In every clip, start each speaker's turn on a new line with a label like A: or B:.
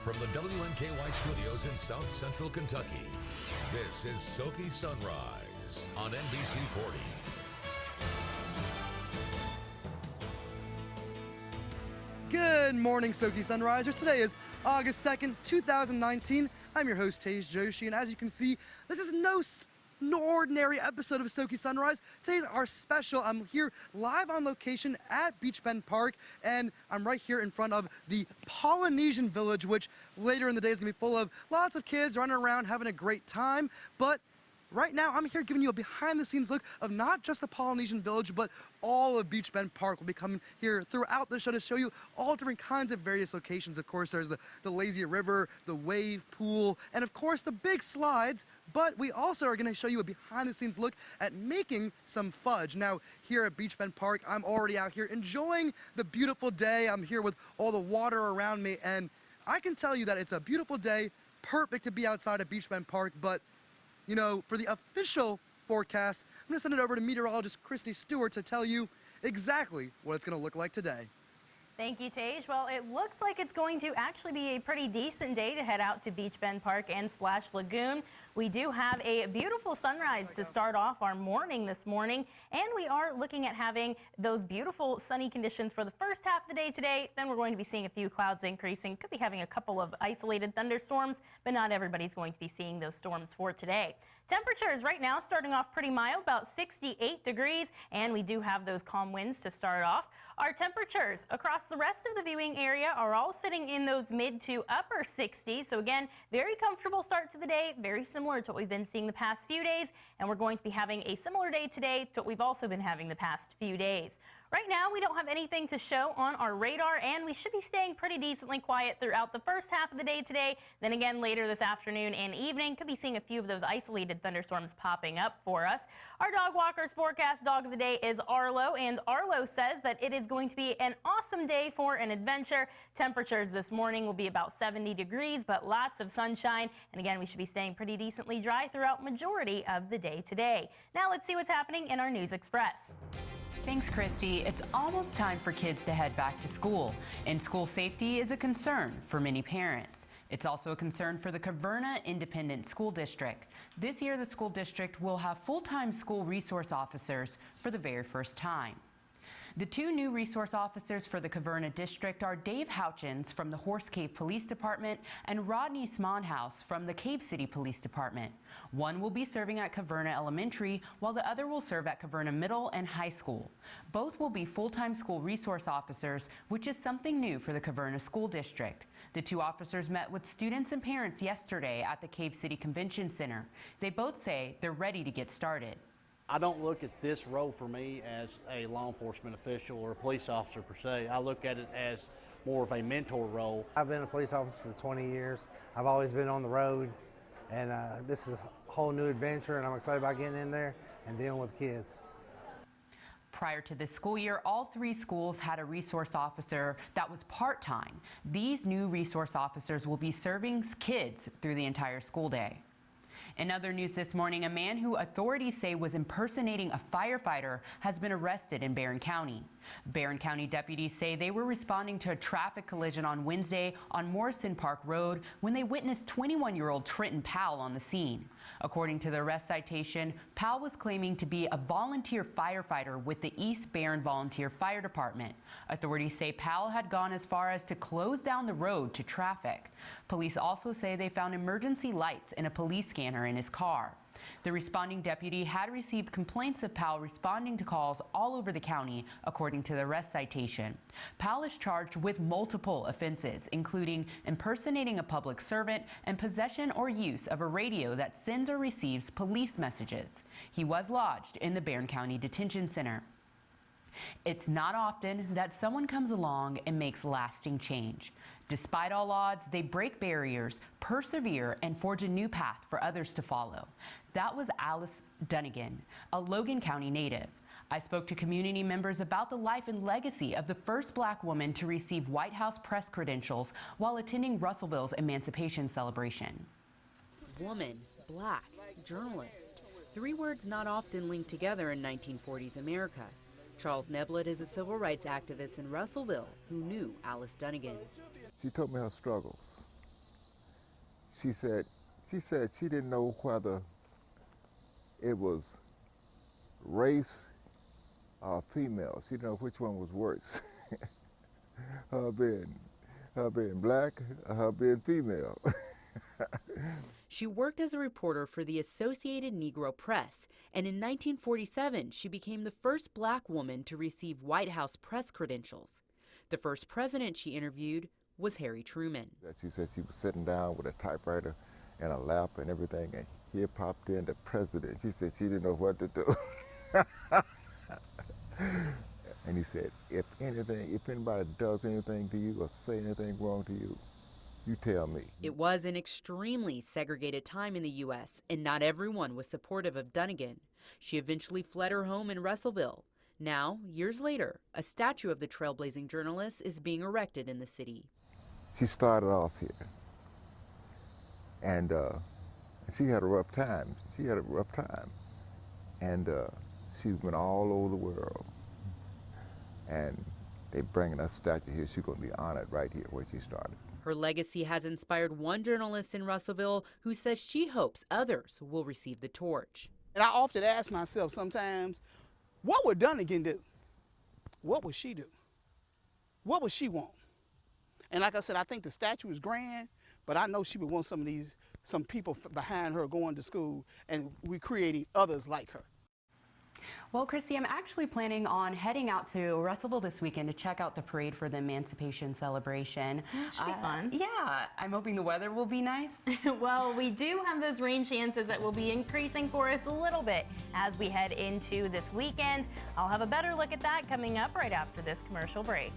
A: from the WNKY studios in South Central Kentucky, this is SoKY Sunrise on NBC 40.
B: Good morning, SoKY Sunrisers. Today is August 2nd, 2019. I'm your host, Tej Joshi, and as you can see, this is no ordinary episode of SoKY Sunrise. Today's our special. I'm here live on location at Beach Bend Park, and I'm right here in front of the Polynesian Village, which later in the day is going to be full of lots of kids running around having a great time. But right now, I'm here giving you a behind-the-scenes look of not just the Polynesian Village, but all of Beach Bend Park. Will be coming here throughout the show to show you all different kinds of various locations. Of course, there's the lazy river, the wave pool, and of course, the big slides. But we also are going to show you a behind-the-scenes look at making some fudge. Now, here at Beach Bend Park, I'm already out here enjoying the beautiful day. I'm here with all the water around me, and I can tell you that it's a beautiful day, perfect to be outside at Beach Bend Park, but you know, for the official forecast, I'm going to send it over to meteorologist Christy Stewart to tell you exactly what it's going to look like today.
C: Thank you, Tej. Well, it looks like it's going to actually be a pretty decent day to head out to Beach Bend Park and Splash Lagoon. We do have a beautiful sunrise to start off our morning this morning, and we are looking at having those beautiful sunny conditions for the first half of the day today. Then we're going to be seeing a few clouds increasing. Could be having a couple of isolated thunderstorms, but not everybody's going to be seeing those storms for today. Temperatures right now starting off pretty mild, about 68 degrees, and we do have those calm winds to start off. Our temperatures across the rest of the viewing area are all sitting in those mid to upper 60s. So again, very comfortable start to the day, very similar to what we've been seeing the past few days. And we're going to be having a similar day today to what we've also been having the past few days. Right now, we don't have anything to show on our radar, and we should be staying pretty decently quiet throughout the first half of the day today. Then again, later this afternoon and evening, could be seeing a few of those isolated thunderstorms popping up for us. Our dog walker's forecast dog of the day is Arlo, and Arlo says that it is going to be an awesome day for an adventure. Temperatures this morning will be about 70 degrees, but lots of sunshine. And again, we should be staying pretty decently dry throughout majority of the day today. Now let's see what's happening in our News Express.
D: Thanks, Christy. It's almost time for kids to head back to school, and school safety is a concern for many parents. It's also a concern for the Caverna Independent School District. This year, the school district will have full-time school resource officers for the very first time. The two new resource officers for the Caverna District are Dave Houchins from the Horse Cave Police Department and Rodney Smonhouse from the Cave City Police Department. One will be serving at Caverna Elementary, while the other will serve at Caverna Middle and High School. Both will be full-time school resource officers, which is something new for the Caverna School District. The two officers met with students and parents yesterday at the Cave City Convention Center. They both say they're ready to get started.
E: I don't look at this role for me as a law enforcement official or a police officer per se. I look at it as more of a mentor role.
F: I've been a police officer for 20 years. I've always been on the road, and this is a whole new adventure, and I'm excited about getting in there and dealing with kids.
D: Prior to this school year, all three schools had a resource officer that was part-time. These new resource officers will be serving kids through the entire school day. In other news this morning, a man who authorities say was impersonating a firefighter has been arrested in Barron County. Barron County deputies say they were responding to a traffic collision on Wednesday on Morrison Park Road when they witnessed 21-year-old Trenton Powell on the scene. According to the arrest citation, Powell was claiming to be a volunteer firefighter with the East Barron Volunteer Fire Department. Authorities say Powell had gone as far as to close down the road to traffic. Police also say they found emergency lights and a police scanner in his car. The responding deputy had received complaints of Powell responding to calls all over the county, according to the arrest citation. Powell is charged with multiple offenses, including impersonating a public servant and possession or use of a radio that sends or receives police messages. He was lodged in the Barron County Detention Center. It's not often that someone comes along and makes lasting change. Despite all odds, they break barriers, persevere, and forge a new path for others to follow. That was Alice Dunnigan, a Logan County native. I spoke to community members about the life and legacy of the first Black woman to receive White House press credentials while attending Russellville's Emancipation Celebration.
G: Woman, Black, journalist. Three words not often linked together in 1940s America. Charles Neblett is a civil rights activist in Russellville who knew Alice Dunnigan.
H: She told me her struggles. she said she didn't know whether it was race or female. She didn't know which one was worse. her being black or her being female.
G: She worked as a reporter for the Associated Negro Press, and in 1947 she became the first black woman to receive White House press credentials. The first president she interviewed was Harry Truman.
H: She said she was sitting down with a typewriter and a lap and everything, and here popped in the president. She said she didn't know what to do. And he said, if anybody does anything to you or say anything wrong to you, you tell me.
G: It was an extremely segregated time in the U.S., and not everyone was supportive of Dunnigan. She eventually fled her home in Russellville. Now, years later, a statue of the trailblazing journalist is being erected in the city.
H: She started off here, and she had a rough time. And she went all over the world. And they bringing a statue here. She's going to be honored right here where she started.
G: Her legacy has inspired one journalist in Russellville who says she hopes others will receive the torch.
I: And I often ask myself sometimes, what would Dunnigan do? What would she do? What would she want? And like I said, I think the statue is grand, but I know she would want some people behind her going to school, and we're creating others like her.
D: Well, Christy, I'm actually planning on heading out to Russellville this weekend to check out the parade for the Emancipation Celebration.
C: Should be fun.
D: Yeah, I'm hoping the weather will be nice.
C: Well, we do have those rain chances that will be increasing for us a little bit as we head into this weekend. I'll have a better look at that coming up right after this commercial break.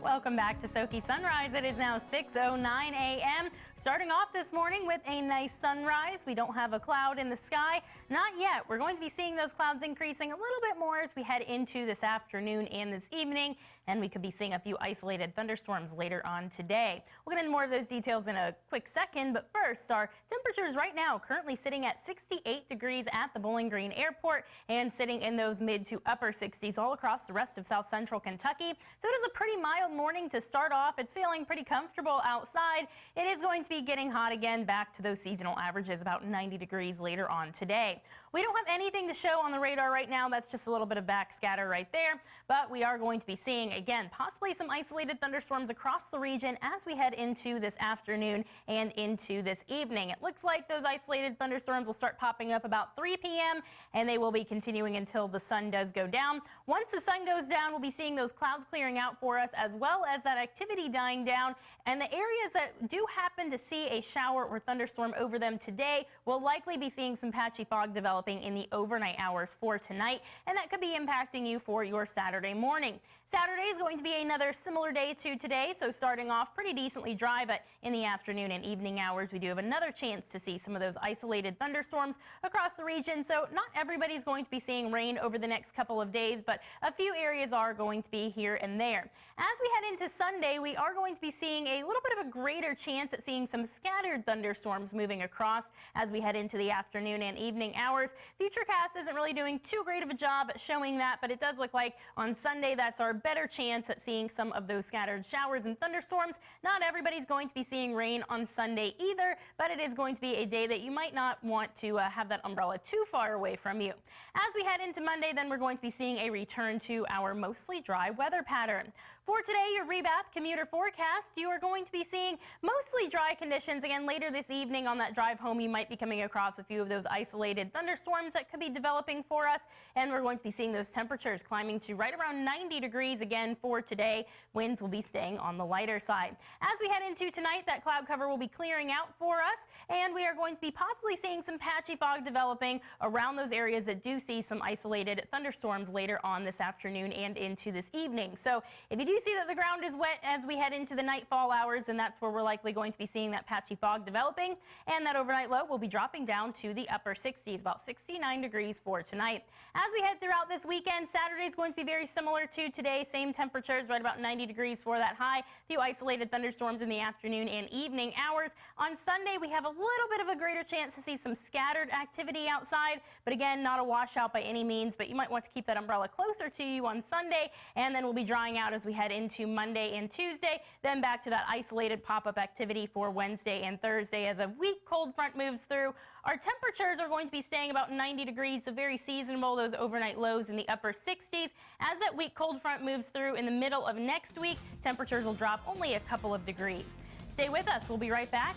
C: Welcome back to SoKY Sunrise. It is now 6:09 a.m. Starting off this morning with a nice sunrise. We don't have a cloud in the sky. Not yet. We're going to be seeing those clouds increasing a little bit more as we head into this afternoon and this evening. And we could be seeing a few isolated thunderstorms later on today. We'll get into more of those details in a quick second. But first, our temperatures right now currently sitting at 68 degrees at the Bowling Green Airport and sitting in those mid to upper 60s all across the rest of South Central Kentucky. So it is a pretty mild morning to start off. It's feeling pretty comfortable outside. It is going to be getting hot again, back to those seasonal averages, about 90 degrees later on today. We don't have anything to show on the radar right now. That's just a little bit of backscatter right there. But we are going to be seeing, again, possibly some isolated thunderstorms across the region as we head into this afternoon and into this evening. It looks like those isolated thunderstorms will start popping up about 3 p.m. and they will be continuing until the sun does go down. Once the sun goes down, we'll be seeing those clouds clearing out for us, as well as that activity dying down. And the areas that do happen to see a shower or thunderstorm over them today will likely be seeing some patchy fog developing in the overnight hours for tonight, and that could be impacting you for your Saturday morning. Saturday is going to be another similar day to today, so starting off pretty decently dry, but in the afternoon and evening hours, we do have another chance to see some of those isolated thunderstorms across the region. So not everybody's going to be seeing rain over the next couple of days, but a few areas are going to be here and there. As we head into Sunday, we are going to be seeing a little bit of a greater chance at seeing some scattered thunderstorms moving across as we head into the afternoon and evening hours. Futurecast isn't really doing too great of a job at showing that, but it does look like on Sunday that's our better chance at seeing some of those scattered showers and thunderstorms. Not everybody's going to be seeing rain on Sunday either, but it is going to be a day that you might not want to have that umbrella too far away from you. As we head into Monday, then we're going to be seeing a return to our mostly dry weather pattern. For today, your Rebath commuter forecast, you are going to be seeing mostly dry conditions. Again, later this evening on that drive home, you might be coming across a few of those isolated thunderstorms that could be developing for us. And we're going to be seeing those temperatures climbing to right around 90 degrees again for today. Winds will be staying on the lighter side. As we head into tonight, that cloud cover will be clearing out for us, and we are going to be possibly seeing some patchy fog developing around those areas that do see some isolated thunderstorms later on this afternoon and into this evening. So if you do see that the ground is wet as we head into the nightfall hours, then that's where we're likely going to be seeing that patchy fog developing, and that overnight low will be dropping down to the upper 60s, about 69 degrees for tonight. As we head throughout this weekend, Saturday is going to be very similar to today. Same temperatures, right about 90 degrees for that high. A few isolated thunderstorms in the afternoon and evening hours. On Sunday, we have a little bit of a greater chance to see some scattered activity outside, but again, not a washout by any means, but you might want to keep that umbrella closer to you on Sunday, and then we'll be drying out as we head into into Monday and Tuesday, then back to that isolated pop-up activity for Wednesday and Thursday as a weak cold front moves through. Our temperatures are going to be staying about 90 degrees, so very seasonable. Those overnight lows in the upper 60s. As that weak cold front moves through in the middle of next week, temperatures will drop only a couple of degrees. Stay with us. We'll be right back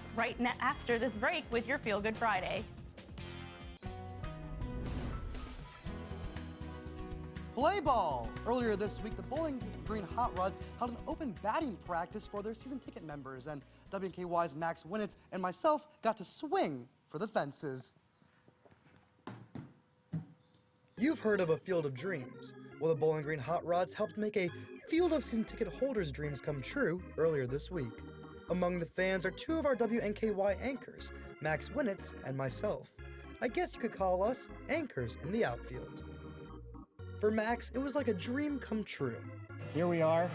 C: after this break with your Feel Good Friday.
B: Play ball! Earlier this week, the Bowling Green Hot Rods held an open batting practice for their season ticket members, and WNKY's Max Winnitz and myself got to swing for the fences. You've heard of a Field of Dreams. Well, the Bowling Green Hot Rods helped make a Field of season ticket holders' dreams come true earlier this week. Among the fans are two of our WNKY anchors, Max Winnitz and myself. I guess you could call us anchors in the outfield. For Max, it was like a dream come true.
J: Here we are,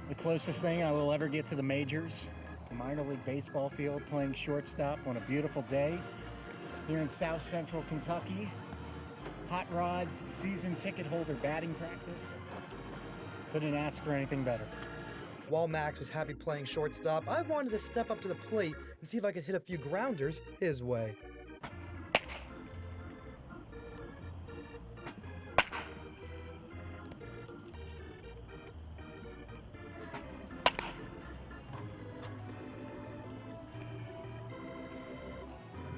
J: the closest thing I will ever get to the majors. A minor league baseball field playing shortstop on a beautiful day here in South Central Kentucky. Hot Rods season ticket holder batting practice. Couldn't ask for anything better.
B: While Max was happy playing shortstop, I wanted to step up to the plate and see if I could hit a few grounders his way.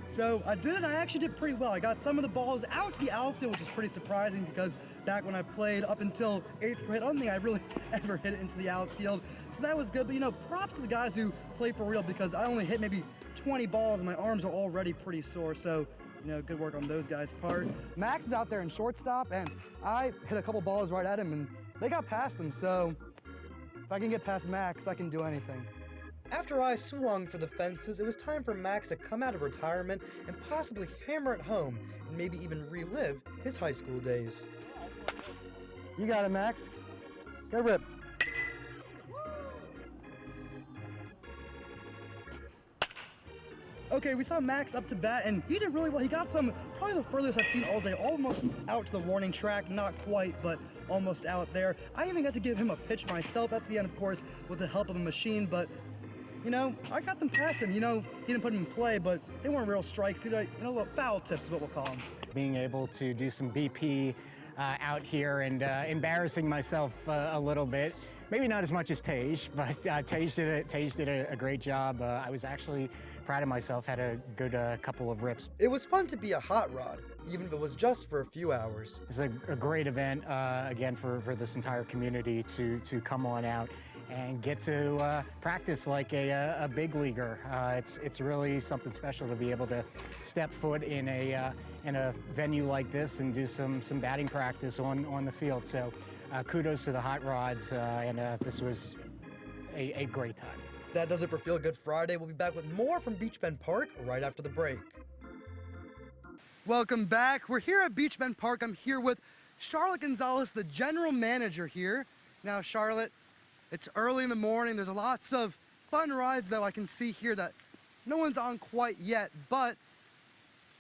B: So I did it, I actually did pretty well. I got some of the balls out to the outfield, which is pretty surprising because back when I played up until 8th grade, I don't think I really ever hit it into the outfield. So that was good, but you know, props to the guys who play for real because I only hit maybe 20 balls and my arms are already pretty sore. So, you know, good work on those guys' part. Max is out there in shortstop and I hit a couple balls right at him and they got past him. So if I can get past Max, I can do anything. After I swung for the fences, it was time for Max to come out of retirement and possibly hammer it home and maybe even relive his high school days. You got it, Max. Go rip. Okay, we saw Max up to bat, and he did really well. He got some, probably the furthest I've seen all day, almost out to the warning track. Not quite, but almost out there. I even got to give him a pitch myself at the end, of course, with the help of a machine, but you know, I got them past him. You know, he didn't put them in play, but they weren't real strikes either. You know, foul tips is what we'll call them.
J: Being able to do some BP out here and embarrassing myself a little bit. Maybe not as much as Tage, but Tage did a great job. I was actually proud of myself, had a good couple of rips. It was fun to be a hot rod, even if it was just for a few hours. It's a great event, again, for this entire community to come on out and get to practice like a big leaguer. It's really something special to be able to step foot in a venue like this and do some batting practice on the field. So kudos to the Hot Rods, and this was a great time. That does it for Feel Good Friday. We'll be back with more from Beach Bend Park right after the break. Welcome back. We're here at Beach Bend Park. I'm here with Charlotte Gonzalez, the general manager here. Now, Charlotte, it's early in the morning. There's lots of fun rides, though, I can see here that no one's on quite yet. But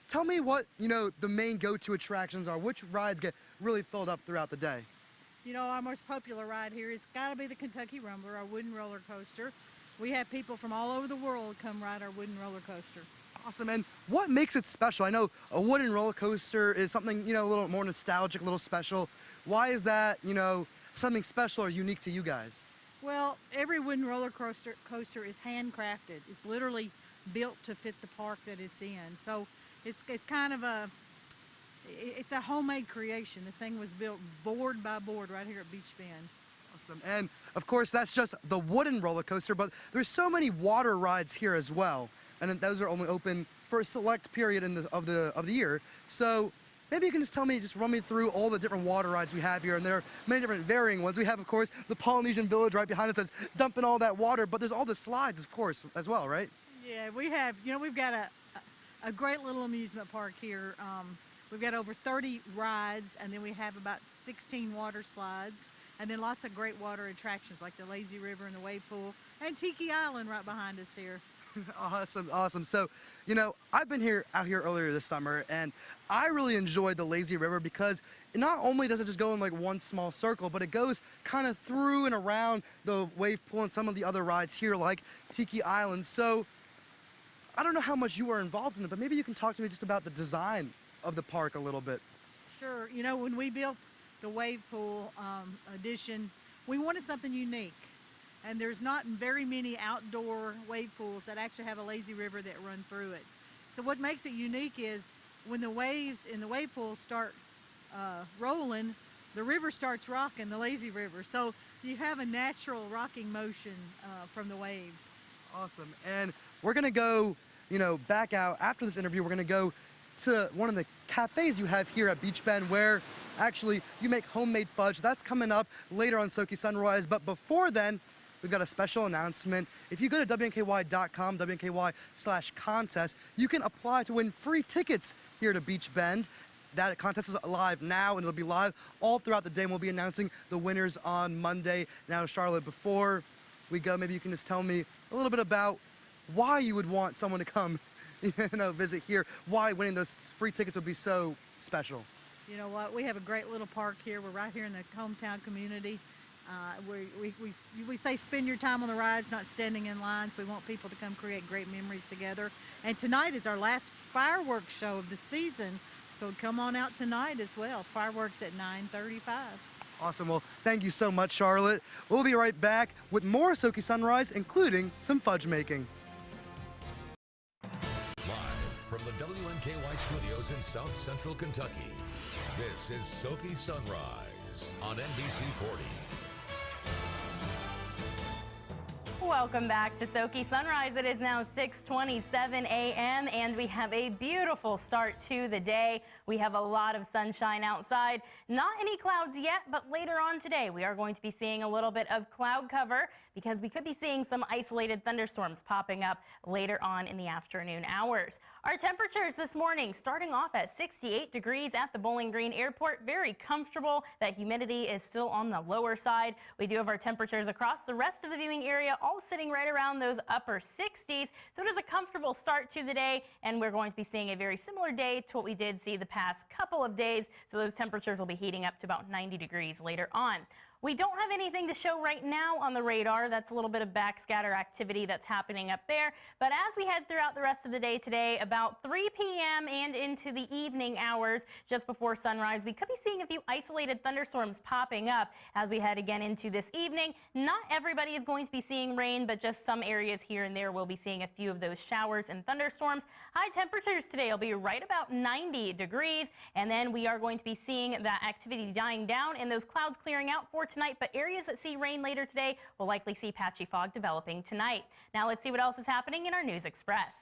J: tell me what, you know, the main go-to attractions are. Which rides get really filled up throughout the day?
K: You know, our most popular ride here has got to be the Kentucky Rumbler, our wooden roller coaster. We have people from all over the world come ride our wooden roller coaster.
B: Awesome. And what makes it special? I know a wooden roller coaster is something, you know, a little more nostalgic, a little special. Why is that, you know, something special or unique to you guys?
K: Well, every wooden roller coaster is handcrafted. It's literally built to fit the park that it's in. So it's kind of it's a homemade creation. The thing was built board by board right here at Beach Bend.
B: Awesome. And of course, that's just the wooden roller coaster, but there's so many water rides here as well. And those are only open for a select period of the year. So maybe you can just run me through all the different water rides we have here. And there are many different varying ones. We have, of course, the Polynesian Village right behind us that's dumping all that water, but there's all the slides, of course, as well, right?
K: Yeah, we have, you know, we've got a great little amusement park here. We've got over 30 rides, and then we have about 16 water slides, and then lots of great water attractions like the Lazy River and the wave pool, and Tiki Island right behind us here.
B: Awesome, awesome. So, I've been out here earlier this summer, and I really enjoyed the lazy river because not only does it just go in like one small circle, but it goes kind of through and around the wave pool and some of the other rides here, like Tiki Island. So, I don't know how much you are involved in it, but maybe you can talk to me just about the design of the park a little bit.
K: Sure. When we built the wave pool addition, we wanted something unique. And there's not very many outdoor wave pools that actually have a lazy river that run through it. So what makes it unique is when the waves in the wave pool start rolling, the river starts rocking, the lazy river. So you have a natural rocking motion from the waves.
B: Awesome. And we're going to go, back out after this interview. We're going to go to one of the cafes you have here at Beach Bend where actually you make homemade fudge. That's coming up later on SoKY Sunrise. But before then, we've got a special announcement. If you go to WNKY.com, WNKY/contest, you can apply to win free tickets here to Beach Bend. That contest is live now, and it'll be live all throughout the day, and we'll be announcing the winners on Monday. Now, Charlotte, before we go, maybe you can just tell me a little bit about why you would want someone to come, visit here, why winning those free tickets would be so special.
K: You know what? We have a great little park here. We're right here in the hometown community. We say spend your time on the rides, not standing in lines. We want people to come create great memories together. And tonight is our last fireworks show of the season, so come on out tonight as well. Fireworks at 9:35.
B: Awesome. Well, thank you so much, Charlotte. We'll be right back with more SoKY Sunrise, including some fudge making.
A: Live from the WNKY studios in South Central Kentucky, this is SoKY Sunrise on NBC 40.
C: Welcome back to SoKY Sunrise. It is now 6:27 a.m. and we have a beautiful start to the day. We have a lot of sunshine outside. Not any clouds yet, but later on today we are going to be seeing a little bit of cloud cover because we could be seeing some isolated thunderstorms popping up later on in the afternoon hours. Our temperatures this morning starting off at 68 degrees at the Bowling Green Airport. Very comfortable. That humidity is still on the lower side. We do have our temperatures across the rest of the viewing area all sitting right around those upper 60s. So it is a comfortable start to the day, and we're going to be seeing a very similar day to what we did see the past couple of days. So those temperatures will be heating up to about 90 degrees later on. We don't have anything to show right now on the radar. That's a little bit of backscatter activity that's happening up there. But as we head throughout the rest of the day today, about 3 p.m. and into the evening hours just before sunrise, we could be seeing a few isolated thunderstorms popping up as we head again into this evening. Not everybody is going to be seeing rain, but just some areas here and there will be seeing a few of those showers and thunderstorms. High temperatures today will be right about 90 degrees, and then we are going to be seeing that activity dying down and those clouds clearing out for tonight, but areas that see rain later today will likely see patchy fog developing tonight. Now let's see what else is happening in our News Express.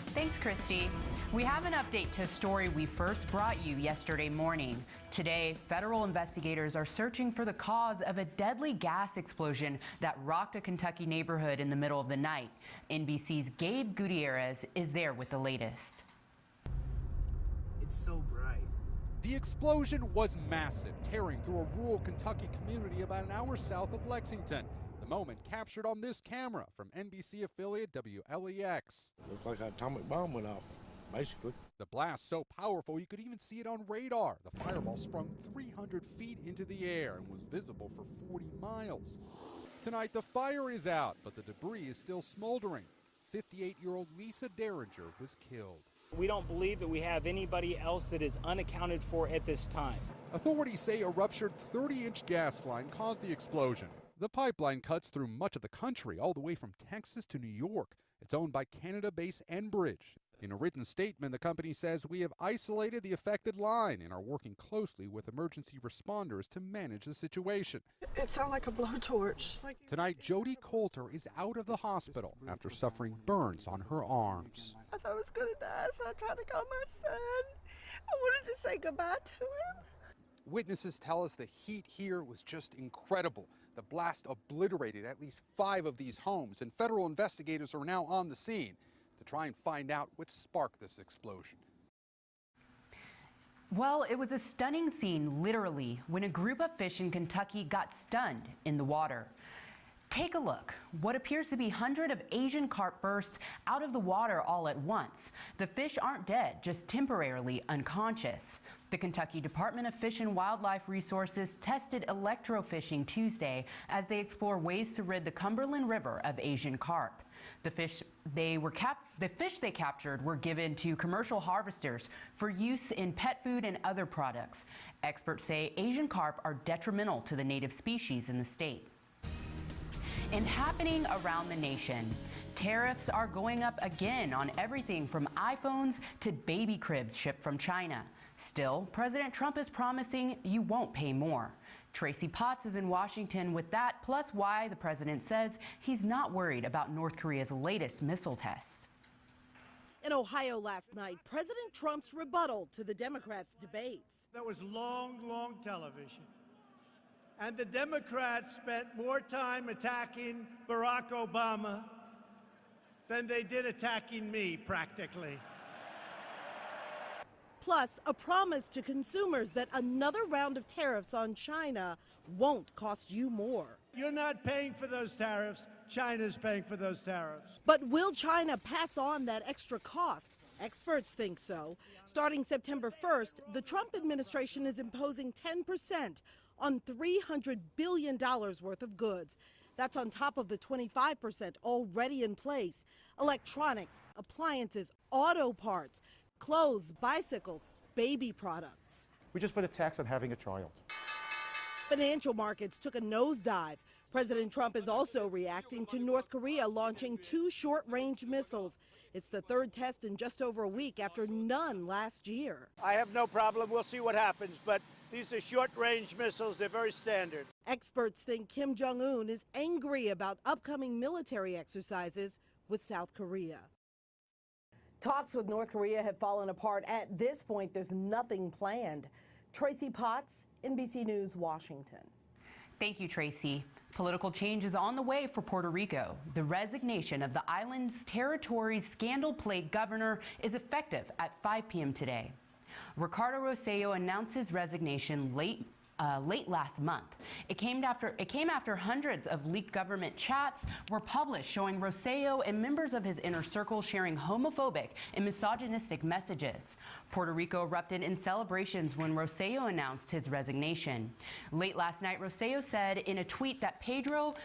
D: Thanks, Christy. We have an update to a story we first brought you yesterday morning. Today, federal investigators are searching for the cause of a deadly gas explosion that rocked a Kentucky neighborhood in the middle of the night. NBC's Gabe Gutierrez is there with the latest.
L: It's so bright.
M: The explosion was massive, tearing through a rural Kentucky community about an hour south of Lexington. The moment captured on this camera from NBC affiliate WLEX.
N: Looked like an atomic bomb went off, basically.
M: The blast so powerful you could even see it on radar. The fireball sprung 300 feet into the air and was visible for 40 miles. Tonight the fire is out, but the debris is still smoldering. 58-year-old Lisa Derringer was killed.
L: We don't believe that we have anybody else that is unaccounted for at this time.
M: Authorities say a ruptured 30-inch gas line caused the explosion. The pipeline cuts through much of the country, all the way from Texas to New York. It's owned by Canada-based Enbridge. In a written statement, the company says, "We have isolated the affected line and are working closely with emergency responders to manage the situation."
O: It sounded like a blowtorch.
M: Tonight, Jody Coulter is out of the hospital after suffering burns on her arms.
O: I thought I was going to die, so I tried to call my son. I wanted to say goodbye to him.
M: Witnesses tell us the heat here was just incredible. The blast obliterated at least 5 of these homes, and federal investigators are now on the scene to try and find out what sparked this explosion.
D: Well, it was a stunning scene, literally, when a group of fish in Kentucky got stunned in the water. Take a look. What appears to be hundreds of Asian carp bursts out of the water all at once. The fish aren't dead, just temporarily unconscious. The Kentucky Department of Fish and Wildlife Resources tested electrofishing Tuesday as they explore ways to rid the Cumberland River of Asian carp. The fish they captured were given to commercial harvesters for use in pet food and other products. Experts say Asian carp are detrimental to the native species in the state. And happening around the nation, tariffs are going up again on everything from iPhones to baby cribs shipped from China. Still, President Trump is promising you won't pay more. Tracy Potts is in Washington with that, plus why the president says he's not worried about North Korea's latest missile tests.
P: In Ohio last night, President Trump's rebuttal to the Democrats' debates.
Q: That was long television. And the Democrats spent more time attacking Barack Obama than they did attacking me, practically.
P: Plus, a promise to consumers that another round of tariffs on China won't cost you more.
Q: You're not paying for those tariffs. China's paying for those tariffs.
P: But will China pass on that extra cost? Experts think so. Starting September 1st, the Trump administration is imposing 10% on $300 billion worth of goods. That's on top of the 25% already in place. Electronics, appliances, auto parts, clothes, bicycles, baby products.
R: We just put a tax on having a child.
P: Financial markets took a nosedive. President Trump is also reacting to North Korea launching 2 short-range missiles. It's the third test in just over a week after none last year.
Q: I have no problem. We'll see what happens. But these are short-range missiles. They're very standard.
P: Experts think Kim Jong-un is angry about upcoming military exercises with South Korea. Talks with North Korea have fallen apart. At this point, there's nothing planned. Tracy Potts, NBC News, Washington.
D: Thank you, Tracy. Political change is on the way for Puerto Rico. The resignation of the island's territory's scandal-plagued governor is effective at 5 p.m. today. Ricardo Rosselló announced his resignation late last month. It came after hundreds of leaked government chats were published showing Rosselló and members of his inner circle sharing homophobic and misogynistic messages. Puerto Rico erupted in celebrations when Rosselló announced his resignation. Late last night, Rosselló said in a tweet that Pedro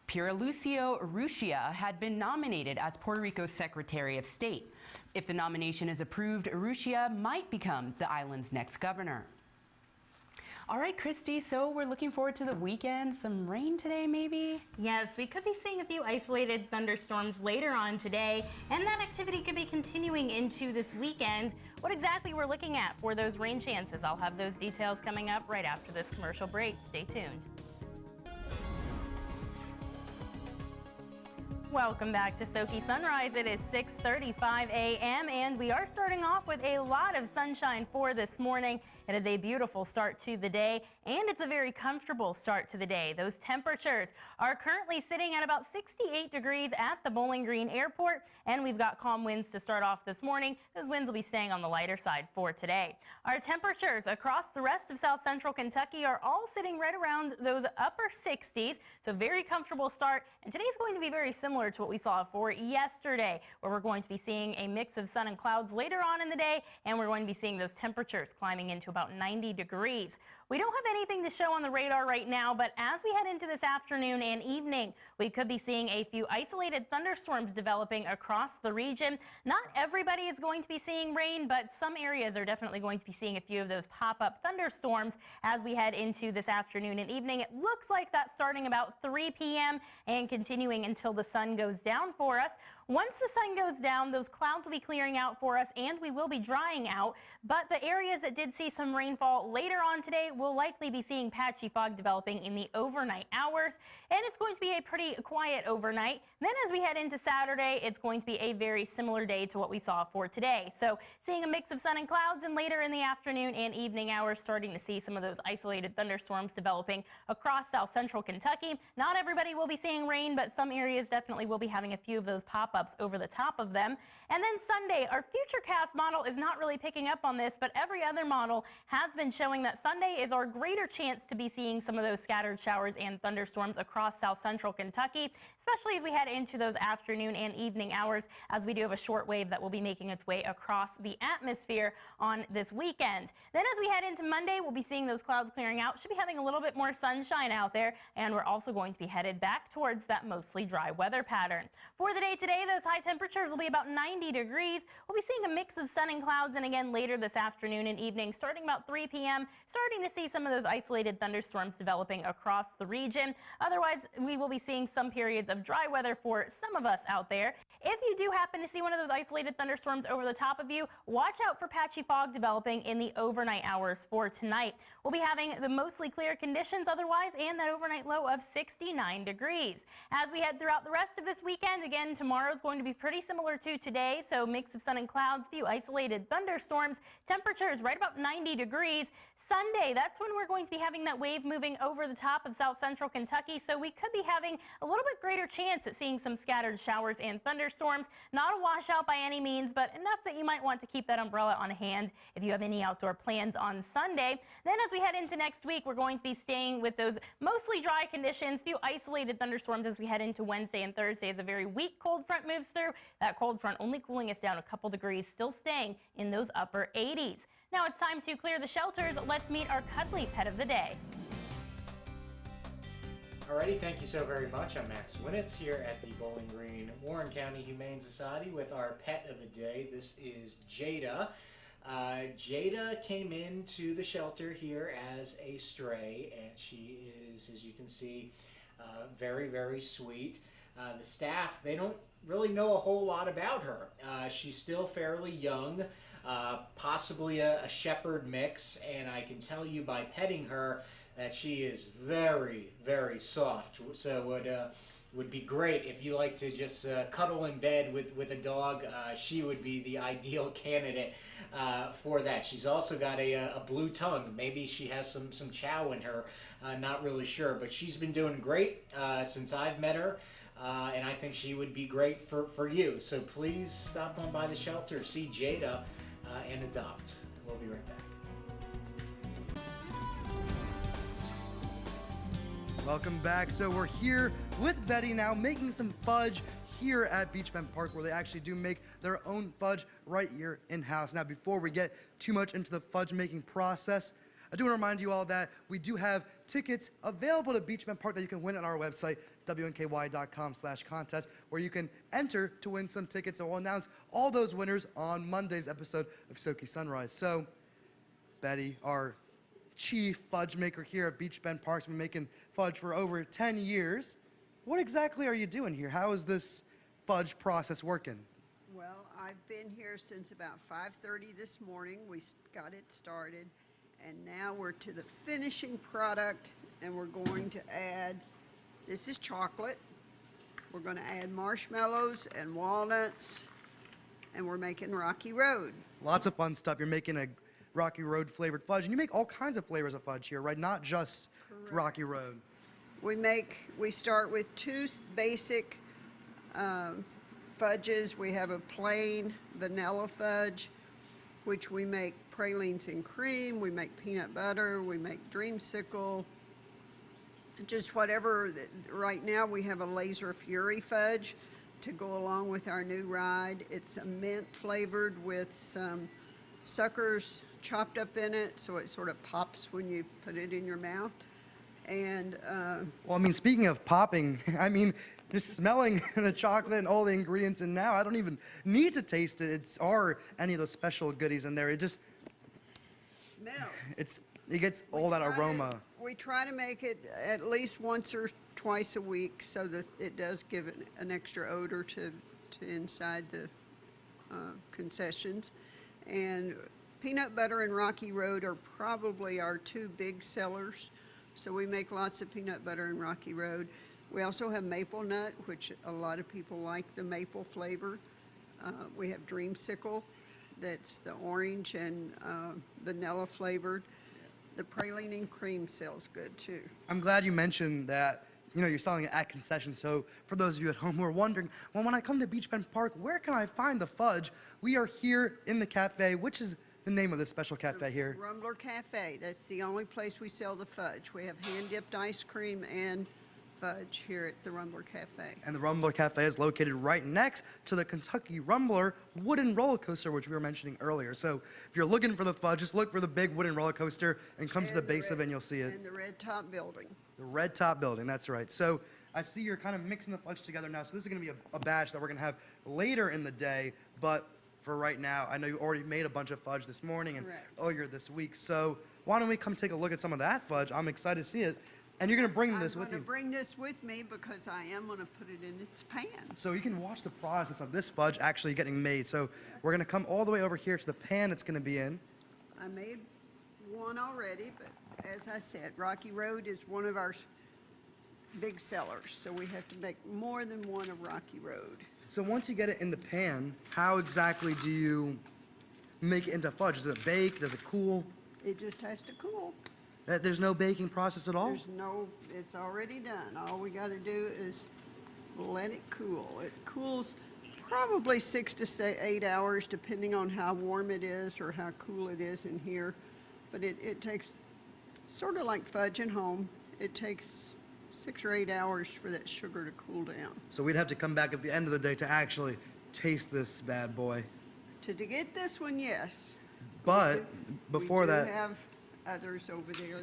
D: Pierlucio Urrutia had been nominated as Puerto Rico's Secretary of State. If the nomination is approved, Urrutia might become the island's next governor. All right, Christy, so we're looking forward to the weekend. Some rain today, maybe?
C: Yes, we could be seeing a few isolated thunderstorms later on today, and that activity could be continuing into this weekend. What exactly we're looking at for those rain chances, I'll have those details coming up right after this commercial break. Stay tuned. Welcome back to SoKY Sunrise. It is 6:35 a.m. and we are starting off with a lot of sunshine for this morning. It is a beautiful start to the day, and it's a very comfortable start to the day. Those temperatures are currently sitting at about 68 degrees at the Bowling Green Airport, and we've got calm winds to start off this morning. Those winds will be staying on the lighter side for today. Our temperatures across the rest of South Central Kentucky are all sitting right around those upper 60s, so very comfortable start. And today's going to be very similar to what we saw for yesterday, where we're going to be seeing a mix of sun and clouds later on in the day, and we're going to be seeing those temperatures climbing into about 90 degrees. We don't have anything to show on the radar right now, but as we head into this afternoon and evening, we could be seeing a few isolated thunderstorms developing across the region. Not everybody is going to be seeing rain, but some areas are definitely going to be seeing a few of those pop-up thunderstorms as we head into this afternoon and evening. It looks like that's starting about 3 p.m. and continuing until the sun goes down for us. Once the sun goes down, those clouds will be clearing out for us and we will be drying out, but the areas that did see some rainfall later on today will likely be seeing patchy fog developing in the overnight hours, and it's going to be a pretty quiet overnight. Then as we head into Saturday, it's going to be a very similar day to what we saw for today. So seeing a mix of sun and clouds, and later in the afternoon and evening hours starting to see some of those isolated thunderstorms developing across South Central Kentucky. Not everybody will be seeing rain, but some areas definitely unfortunately, we'll be having a few of those pop-ups over the top of them. And then Sunday, our Futurecast model is not really picking up on this, but every other model has been showing that Sunday is our greater chance to be seeing some of those scattered showers and thunderstorms across south central Kentucky, especially as we head into those afternoon and evening hours, as we do have a short wave that will be making its way across the atmosphere on this weekend. Then as we head into Monday, we'll be seeing those clouds clearing out. Should be having a little bit more sunshine out there, and we're also going to be headed back towards that mostly dry weather pattern. For the day today, those high temperatures will be about 90 degrees. We'll be seeing a mix of sun and clouds, and again later this afternoon and evening, starting about 3 p.m., starting to see some of those isolated thunderstorms developing across the region. Otherwise, we will be seeing some periods of dry weather for some of us out there. If you do happen to see one of those isolated thunderstorms over the top of you, watch out for patchy fog developing in the overnight hours for tonight. We'll be having the mostly clear conditions otherwise, and that overnight low of 69 degrees. As we head throughout the rest of this weekend, again, tomorrow's going to be pretty similar to today, so mix of sun and clouds, few isolated thunderstorms, temperatures right about 90 degrees. Sunday, that's when we're going to be having that wave moving over the top of south central Kentucky, so we could be having a little bit greater chance at seeing some scattered showers and thunderstorms. Not a washout by any means, but enough that you might want to keep that umbrella on hand if you have any outdoor plans on Sunday. Then as we head into next week, we're going to be staying with those mostly dry conditions, few isolated thunderstorms as we head into Wednesday and Thursday as a very weak cold front moves through. That cold front only cooling us down a couple degrees, still staying in those upper 80s. Now it's time to clear the shelters. Let's meet our cuddly pet of the day.
S: Alrighty, thank you so very much. I'm Max Winnitz here at the Bowling Green Warren County Humane Society with our pet of the day. This is Jada. Jada came into the shelter here as a stray, and she is, as you can see, very, very sweet. The staff, they don't really know a whole lot about her. She's still fairly young, possibly a shepherd mix, and I can tell you by petting her that she is very, very soft. So would be great if you like to just cuddle in bed with a dog. She would be the ideal candidate for that. She's also got a blue tongue. Maybe she has some chow in her. Not really sure, but she's been doing great since I've met her. And I think she would be great for you. So please stop on by the shelter, see Jada, and adopt. We'll be right back.
B: Welcome back. So we're here with Betty now making some fudge here at Beach Bend Park, where they actually do make their own fudge right here in-house. Now, before we get too much into the fudge making process, I do want to remind you all that we do have tickets available to Beach Bend Park that you can win on our website, WNKY.com/contest, where you can enter to win some tickets, and we'll announce all those winners on Monday's episode of SoKY Sunrise. So, Betty, our chief fudge maker here at Beach Bend Park, has been making fudge for over 10 years. What exactly are you doing here? How is this fudge process working?
T: Well, I've been here since about 5:30 this morning. We got it started, and now we're to the finishing product, and we're going to add, this is chocolate. We're going to add marshmallows and walnuts, and we're making Rocky Road.
B: Lots of fun stuff. You're making a Rocky Road flavored fudge, and you make all kinds of flavors of fudge here, right? Not just
T: Correct.
B: Rocky Road.
T: We start with two basic fudges. We have a plain vanilla fudge, which we make pralines and cream. We make peanut butter. We make dreamsicle. Just whatever. Right now we have a Laser Fury fudge to go along with our new ride. It's a mint flavored with some suckers chopped up in it, so it sort of pops when you put it in your mouth. And
B: well, I mean, speaking of popping, I mean, just smelling the chocolate and all the ingredients in now, I don't even need to taste it. Or any of those special goodies in there. It just
T: smells.
B: It gets all that aroma.
T: We try to make it at least once or twice a week, so that it does give it an extra odor to inside the concessions. And peanut butter and Rocky Road are probably our two big sellers. So we make lots of peanut butter and Rocky Road. We also have maple nut, which a lot of people like the maple flavor. We have dreamsicle, that's the orange and vanilla flavored. The praline and cream sells good too.
B: I'm glad you mentioned that you know, you're selling it at concession. So for those of you at home who are wondering, well, when I come to Beach Bend Park, where can I find the fudge? We are here in the cafe, which is the name of this special cafe here.
T: Rumbler Cafe. That's the only place we sell the fudge. We have hand-dipped ice cream and fudge here at the Rumbler Cafe.
B: And the Rumbler Cafe is located right next to the Kentucky Rumbler wooden roller coaster, which we were mentioning earlier. So if you're looking for the fudge, just look for the big wooden roller coaster and come to the base of it and you'll see it.
T: And the red top building.
B: The red top building, that's right. So I see you're kind of mixing the fudge together now. So this is going to be a batch that we're going to have later in the day. But for right now, I know you already made a bunch of fudge this morning and earlier this week. So why don't we come take a look at some of that fudge? I'm excited to see it. And you're going to bring this with you.
T: I'm going to bring this with me because I am going to put it in its pan.
B: So you can watch the process of this fudge actually getting made. So we're going to come all the way over here to the pan it's going to be in.
T: I made one already, but as I said, Rocky Road is one of our big sellers. So we have to make more than one of Rocky Road.
B: So once you get it in the pan, how exactly do you make it into fudge? Does it bake? Does it cool?
T: It just has to cool.
B: There's no baking process at all?
T: There's no, it's already done. All we got to do is let it cool. It cools probably 6 to 8 hours, depending on how warm it is or how cool it is in here. But it takes, sort of like fudge at home, it takes 6 or 8 hours for that sugar to cool down.
B: So we'd have to come back at the end of the day to actually taste this bad boy.
T: To get this one, yes.
B: But before that,
T: we have others over there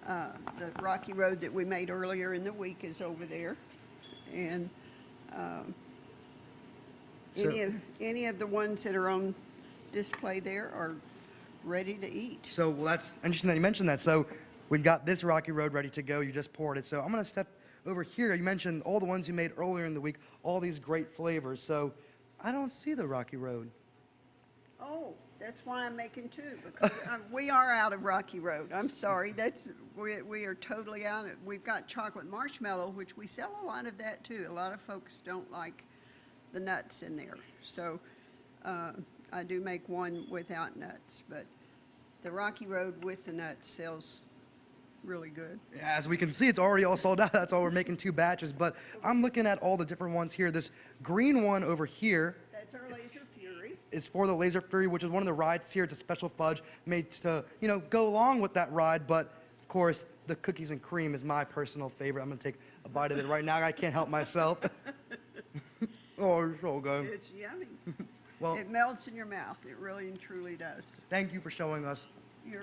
T: that the Rocky Road that we made earlier in the week is over there, and any of the ones that are on display there are ready to eat.
B: So well, that's interesting that you mentioned that. So we've got this Rocky Road ready to go. You just poured it. So I'm going to step over here. You mentioned all the ones you made earlier in the week, all these great flavors. So I don't see the Rocky Road.
T: Oh, that's why I'm making two, because we are out of Rocky Road. I'm sorry. We are totally out. We've got chocolate marshmallow, which we sell a lot of that too. A lot of folks don't like the nuts in there. So I do make one without nuts, but the Rocky Road with the nuts sells really good.
B: As we can see, it's already all sold out. That's why we're making 2 batches. But I'm looking at all the different ones here. This green one over here.
T: That's our Laser Fury.
B: Is for the Laser Fury, which is one of the rides here. It's a special fudge made to, you know, go along with that ride. But of course, the cookies and cream is my personal favorite. I'm gonna take a bite of it right now. I can't help myself. Oh, it's so good.
T: It's yummy.
B: Well,
T: it melts in your mouth. It really and truly does.
B: Thank you for showing us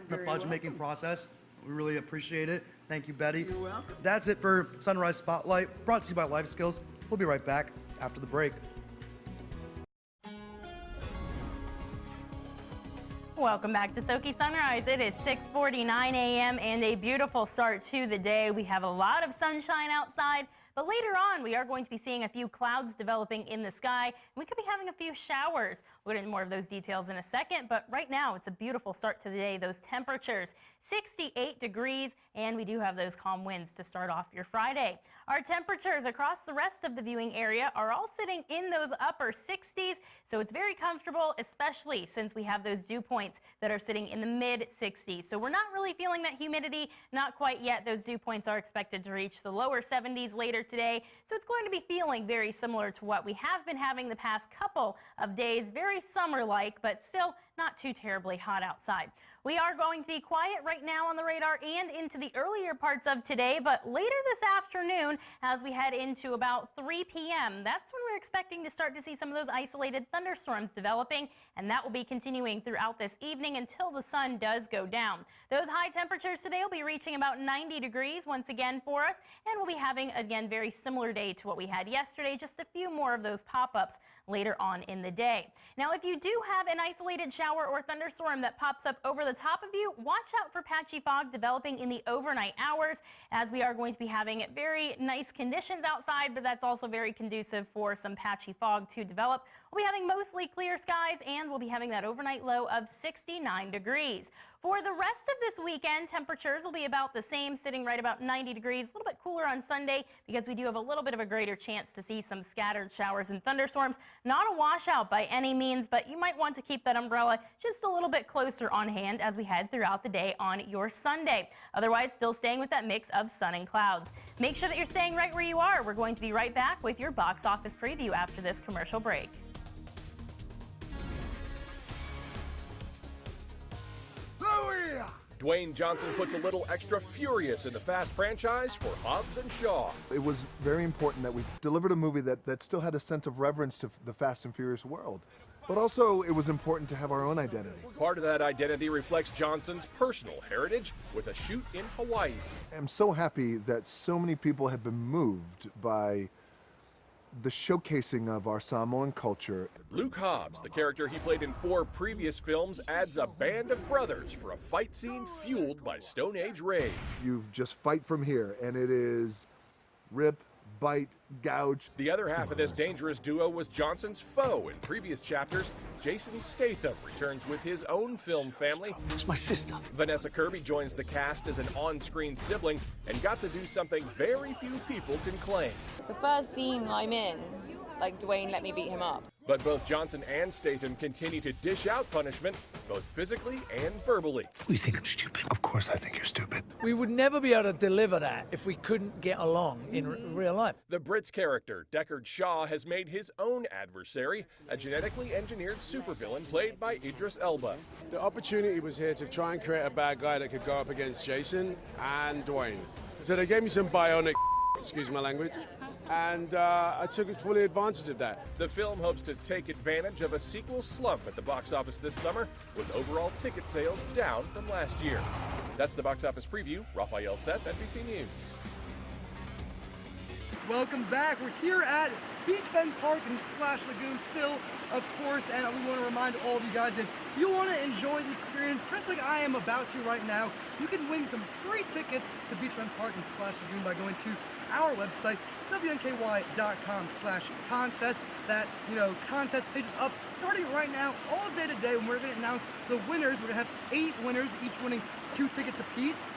B: the fudge making process. We really appreciate it. Thank you, Betty.
T: You're welcome.
B: That's it for Sunrise Spotlight, brought to you by Life Skills. We'll be right back after the break.
C: Welcome back to SoKY Sunrise. It is 6:49 a.m. and a beautiful start to the day. We have a lot of sunshine outside, but later on we are going to be seeing a few clouds developing in the sky. We could be having a few showers. We'll get into more of those details in a second, but right now it's a beautiful start to the day. Those temperatures, 68 degrees, and we do have those calm winds to start off your Friday. Our temperatures across the rest of the viewing area are all sitting in those upper 60s, so it's very comfortable, especially since we have those dew points that are sitting in the mid 60s. So we're not really feeling that humidity, not quite yet. Those dew points are expected to reach the lower 70s later today, so it's going to be feeling very similar to what we have been having the past couple of days. Very summer-like, but still not too terribly hot outside. We are going to be quiet right now on the radar and into the earlier parts of today, but later this afternoon, as we head into about 3 p.m., that's when we're expecting to start to see some of those isolated thunderstorms developing, and that will be continuing throughout this evening until the sun does go down. Those high temperatures today will be reaching about 90 degrees once again for us, and we'll be having, again, very similar day to what we had yesterday, just a few more of those pop-ups later on in the day. Now, if you do have an isolated shower or thunderstorm that pops up over the top of you, watch out for patchy fog developing in the overnight hours, as we are going to be having very nice conditions outside, but that's also very conducive for some patchy fog to develop. We'll be having mostly clear skies, and we'll be having that overnight low of 69 degrees. For the rest of this weekend, temperatures will be about the same, sitting right about 90 degrees. A little bit cooler on Sunday because we do have a little bit of a greater chance to see some scattered showers and thunderstorms. Not a washout by any means, but you might want to keep that umbrella just a little bit closer on hand as we head throughout the day on your Sunday. Otherwise, still staying with that mix of sun and clouds. Make sure that you're staying right where you are. We're going to be right back with your box office preview after this commercial break.
U: Dwayne Johnson puts a little extra furious in the Fast franchise for Hobbs and Shaw.
V: It was very important that we delivered a movie that still had a sense of reverence to the Fast and Furious world. But also, it was important to have our own identity.
U: Part of that identity reflects Johnson's personal heritage with a shoot in Hawaii.
V: I'm so happy that so many people have been moved by the showcasing of our Samoan culture.
U: Luke Hobbs, the character he played in 4 previous films, adds a band of brothers for a fight scene fueled by Stone Age rage.
V: You just fight from here, and it is rip, bite, gouge.
U: The other half of this dangerous duo was Johnson's foe in previous chapters. Jason Statham returns with his own film family.
W: It's my sister.
U: Vanessa Kirby joins the cast as an on-screen sibling and got to do something very few people can claim.
X: The first scene I'm in, like Dwayne let me beat him up.
U: But both Johnson and Statham continue to dish out punishment, both physically and verbally.
W: You think I'm stupid? Of course I think you're stupid.
Y: We would never be able to deliver that if we couldn't get along in real life.
U: The Brit's character, Deckard Shaw, has made his own adversary, a genetically engineered supervillain played by Idris Elba.
Z: The opportunity was here to try and create a bad guy that could go up against Jason and Dwayne. So they gave me some bionic, excuse my language, and I took fully advantage of that.
U: The film hopes to take advantage of a sequel slump at the box office this summer, with overall ticket sales down from last year. That's the box office preview. Raphael Seth, NBC News.
B: Welcome back. We're here at Beach Bend Park in Splash Lagoon still, of course, and we want to remind all of you guys that if you want to enjoy the experience just like I am about to right now, you can win some free tickets to Beach Bend Park and Splash Lagoon by going to our website, WNKY.com/contest. That, contest page is up starting right now, all day today, when we're going to announce the winners. We're going to have 8 winners, each winning 2 tickets apiece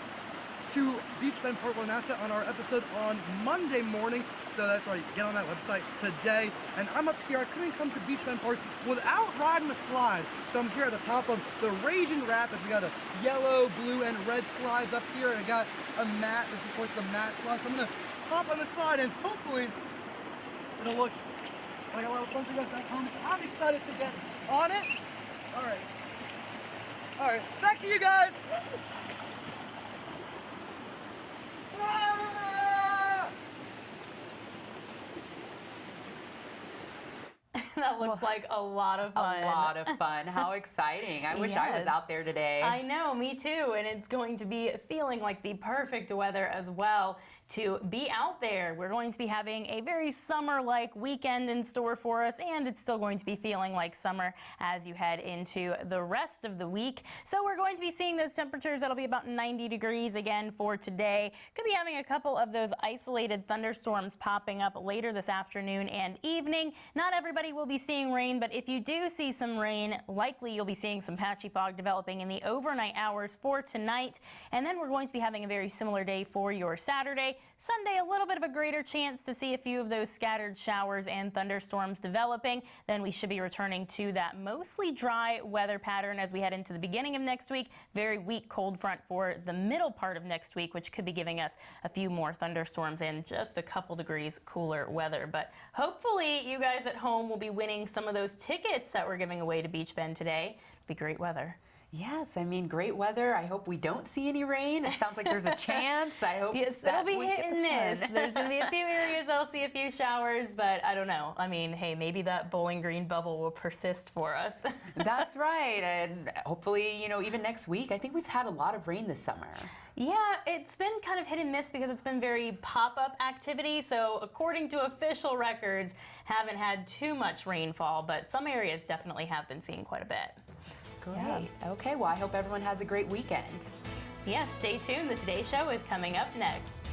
B: to Beach Bend Park. We'll announce that on our episode on Monday morning. So that's right, get on that website today. And I'm up here. I couldn't come to Beach Bend Park without riding the slide. So I'm here at the top of the Raging Rapids. We got a yellow, blue, and red slides up here, and I got a mat. This is, of course, the mat slide. So I'm gonna hop on the slide, and hopefully it'll look like a lot of fun for you guys back home. I'm excited to get on it. All right, back to you guys.
C: That looks like a lot of fun.
D: A lot of fun. How exciting. I wish I was out there today.
C: I know, me too. And it's going to be feeling like the perfect weather as well to be out there. We're going to be having a very summer-like weekend in store for us, and it's still going to be feeling like summer as you head into the rest of the week. So we're going to be seeing those temperatures that'll be about 90 degrees again for today. Could be having a couple of those isolated thunderstorms popping up later this afternoon and evening. Not everybody will be seeing rain, but if you do see some rain, likely you'll be seeing some patchy fog developing in the overnight hours for tonight. And then we're going to be having a very similar day for your Saturday. Sunday, a little bit of a greater chance to see a few of those scattered showers and thunderstorms developing. Then we should be returning to that mostly dry weather pattern as we head into the beginning of next week. Very weak cold front for the middle part of next week, which could be giving us a few more thunderstorms and just a couple degrees cooler weather. But hopefully you guys at home will be winning some of those tickets that we're giving away to Beach Bend today. It'll be great weather.
D: Yes, I mean, great weather. I hope we don't see any rain. It sounds like there's a chance. I hope
C: yes, it'll be hit and miss. There's going to be a few areas that'll see a few showers, but I don't know. I mean, hey, maybe that Bowling Green bubble will persist for us.
D: That's right. And hopefully, even next week. I think we've had a lot of rain this summer.
C: Yeah, it's been kind of hit and miss because it's been very pop-up activity. So according to official records, haven't had too much rainfall, but some areas definitely have been seeing quite a bit.
D: Great. Yeah. Okay, well, I hope everyone has a great weekend.
C: Yes, stay tuned. The Today Show is coming up next.